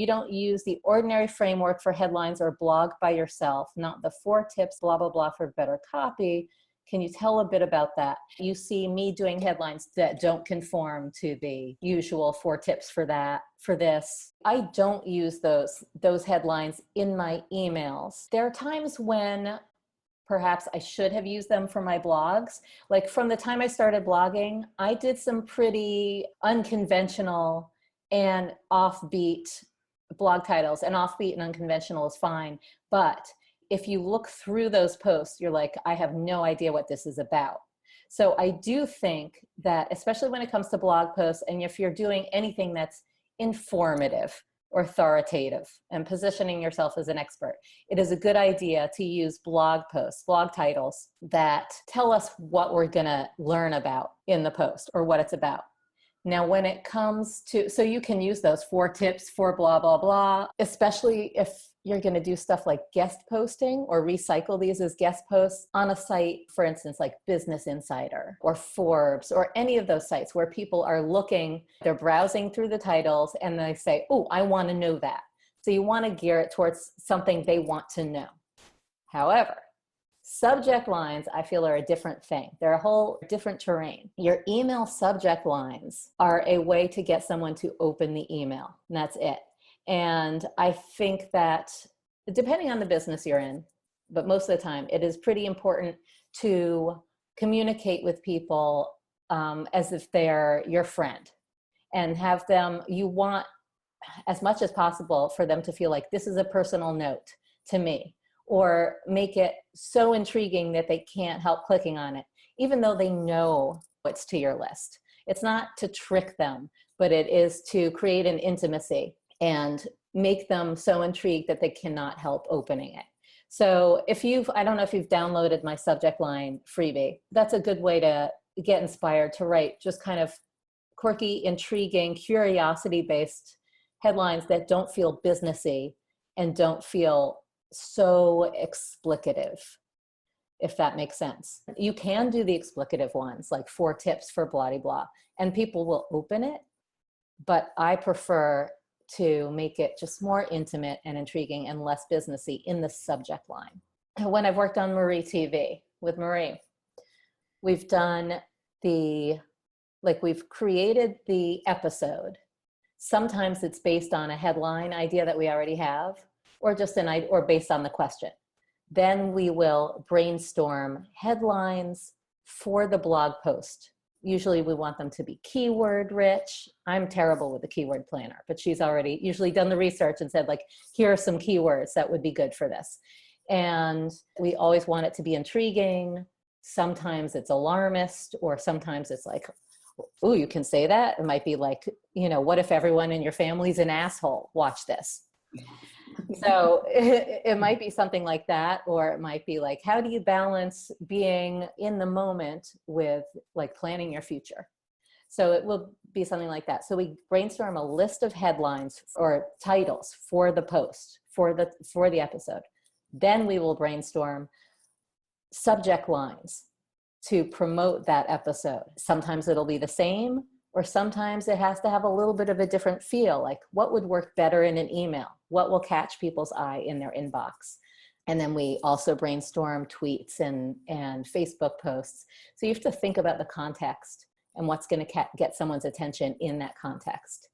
You don't use the ordinary framework for headlines or blog by yourself, not the 4 tips, blah, blah, blah, for better copy. Can you tell a bit about that? You see me doing headlines that don't conform to the usual 4 tips for that, for this. I don't use those headlines in my emails. There are times when perhaps I should have used them for my blogs. Like from the time I started blogging, I did some pretty unconventional and offbeat blog titles, and offbeat and unconventional is fine. But if you look through those posts, you're like, I have no idea what this is about. So I do think that, especially when it comes to blog posts, and if you're doing anything that's informative or authoritative and positioning yourself as an expert, it is a good idea to use blog posts, blog titles that tell us what we're gonna learn about in the post or what it's about. Now, when it comes to, so you can use those 4 tips for blah, blah, blah, especially if you're going to do stuff like guest posting or recycle these as guest posts on a site, for instance, like Business Insider or Forbes or any of those sites where people are looking, they're browsing through the titles and they say, oh, I want to know that. So you want to gear it towards something they want to know. However, subject lines, I feel, are a different thing. They're a whole different terrain. Your email subject lines are a way to get someone to open the email, and that's it. And I think that depending on the business you're in, but most of the time, it is pretty important to communicate with people as if they're your friend, and have them, you want as much as possible for them to feel like this is a personal note to me, or make it so intriguing that they can't help clicking on it, even though they know what's to your list. It's not to trick them, but it is to create an intimacy and make them so intrigued that they cannot help opening it. So if I don't know if you've downloaded my subject line freebie, that's a good way to get inspired to write just kind of quirky, intriguing, curiosity-based headlines that don't feel businessy and don't feel so explicative, if that makes sense. You can do the explicative ones, like 4 tips for blah, blah, and people will open it, but I prefer to make it just more intimate and intriguing and less businessy in the subject line. When I've worked on Marie TV with Marie, we've done we've created the episode. Sometimes it's based on a headline idea that we already have, or just or based on the question. Then we will brainstorm headlines for the blog post. Usually we want them to be keyword rich. I'm terrible with the keyword planner, but she's already usually done the research and said, like, here are some keywords that would be good for this. And we always want it to be intriguing. Sometimes it's alarmist, or sometimes it's like, oh, you can say that? It might be like, what if everyone in your family's an asshole? Watch this. So it might be something like that, or it might be like, how do you balance being in the moment with like planning your future? So it will be something like that. So we brainstorm a list of headlines or titles for the post, for the episode. Then we will brainstorm subject lines to promote that episode. Sometimes it'll be the same, or sometimes it has to have a little bit of a different feel, like what would work better in an email? What will catch people's eye in their inbox? And then we also brainstorm tweets and Facebook posts. So you have to think about the context and what's going to get someone's attention in that context.